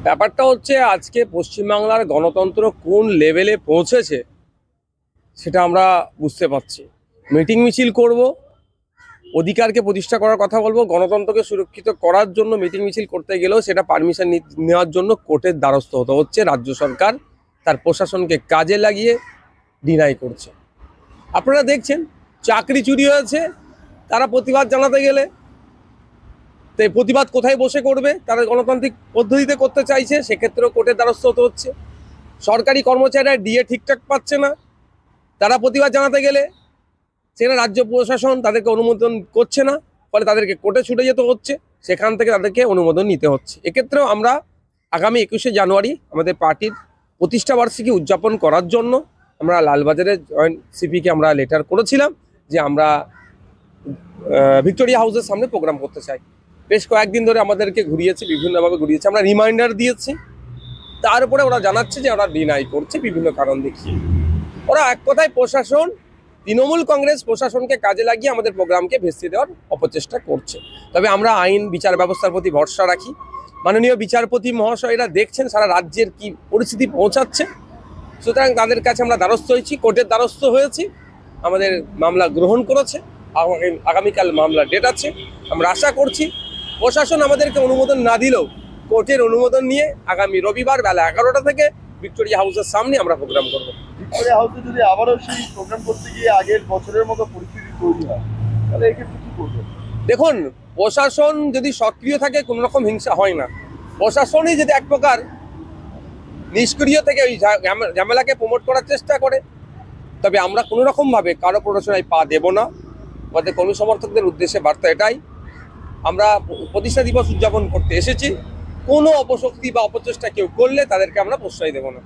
ব্যাপারটা হচ্ছে আজকে পশ্চিমবাংলার গণতন্ত্র কোন লেভেলে পৌঁছেছে সেটা আমরা বুঝতে পারছি। মিটিং মিছিল করব, অধিকারকে প্রতিষ্ঠা করার কথা বলবো, গণতন্ত্রকে সুরক্ষিত করার জন্য মিটিং মিছিল করতে গেলেও সেটা পারমিশন নেওয়ার জন্য কোর্টের দ্বারস্থ হতে হচ্ছে। রাজ্য সরকার তার প্রশাসনকে কাজে লাগিয়ে ডিনাই করছে। আপনারা দেখছেন চাকরি চুরি হয়েছে, তারা প্রতিবাদ জানাতে গেলে তো এই প্রতিবাদ কোথায় বসে করবে? তারা গণতান্ত্রিক পদ্ধতিতে করতে চাইছে, সেক্ষেত্রেও কোর্টের দ্বারস্থ হতে হচ্ছে। সরকারি কর্মচারীরা ডিএ ঠিকঠাক পাচ্ছে না, তারা প্রতিবাদ জানাতে গেলে সেখানে রাজ্য প্রশাসন তাদেরকে অনুমোদন করছে না, ফলে তাদেরকে কোর্টে ছুটে যেতে হচ্ছে, সেখান থেকে তাদেরকে অনুমোদন নিতে হচ্ছে। এক্ষেত্রেও আমরা আগামী 21শে জানুয়ারি আমাদের পার্টির প্রতিষ্ঠা বার্ষিকী উদযাপন করার জন্য আমরা লালবাজারের জয়েন্ট সিপিকে আমরা লেটার করেছিলাম যে আমরা ভিক্টোরিয়া হাউসের সামনে প্রোগ্রাম করতে চাই। বেশ কয়েকদিন ধরে আমাদেরকে ঘুরিয়েছে, বিভিন্নভাবে ঘুরিয়েছে, আমরা রিমাইন্ডার দিয়েছি, তার উপরে ওরা জানাচ্ছে যে ওরা ডিনাই করছে বিভিন্ন কারণ দেখিয়ে। ওরা এক কথায় প্রশাসন, তৃণমূল কংগ্রেস প্রশাসনকে কাজে লাগিয়ে আমাদের প্রোগ্রামকে ভেস্তে দেওয়ার অপচেষ্টা করছে। তবে আমরা আইন বিচার ব্যবস্থার প্রতি ভরসা রাখি। মাননীয় বিচারপতি মহাশয়রা দেখছেন সারা রাজ্যের কি পরিস্থিতি পৌঁছাচ্ছে, সুতরাং তাদের কাছে আমরা দ্বারস্থ হয়েছি, কোর্টের দ্বারস্থ হয়েছি, আমাদের মামলা গ্রহণ করেছে। আগামীকাল মামলা ডেট আছে। আমরা আশা করছি প্রশাসন আমাদেরকে অনুমোদন না দিলেও কোর্টের অনুমোদন নিয়ে আগামী রবিবার বেলা 11টা থেকে ভিক্টোরিয়া হাউসের সামনে আমরা প্রোগ্রাম করব। ভিক্টোরিয়া হাউসে যদি আবারও সেই প্রোগ্রাম করতে গিয়ে আগের বছরের মতো পরিস্থিতি তৈরি হয়, তাহলে এক্ষেত্রে কি করবেন? দেখুন, প্রশাসন যদি সক্রিয় থাকে কোনো রকম হিংসা হয় না। প্রশাসনই যদি এক প্রকার নিষ্ক্রিয় থেকে ওই ঝামেলাকে প্রমোট করার চেষ্টা করে, তবে আমরা কোনো রকমভাবে কারো প্ররোচনায় পা দেব না। আমাদের কর্মী সমর্থকদের উদ্দেশ্যে বার্তা এটাই, আমরা প্রতিষ্ঠা দিবস উদযাপন করতে এসেছি, কোনো অপশক্তি বা অপচেষ্টা কেউ করলে তাদেরকে আমরা প্রশ্রয় দেব না।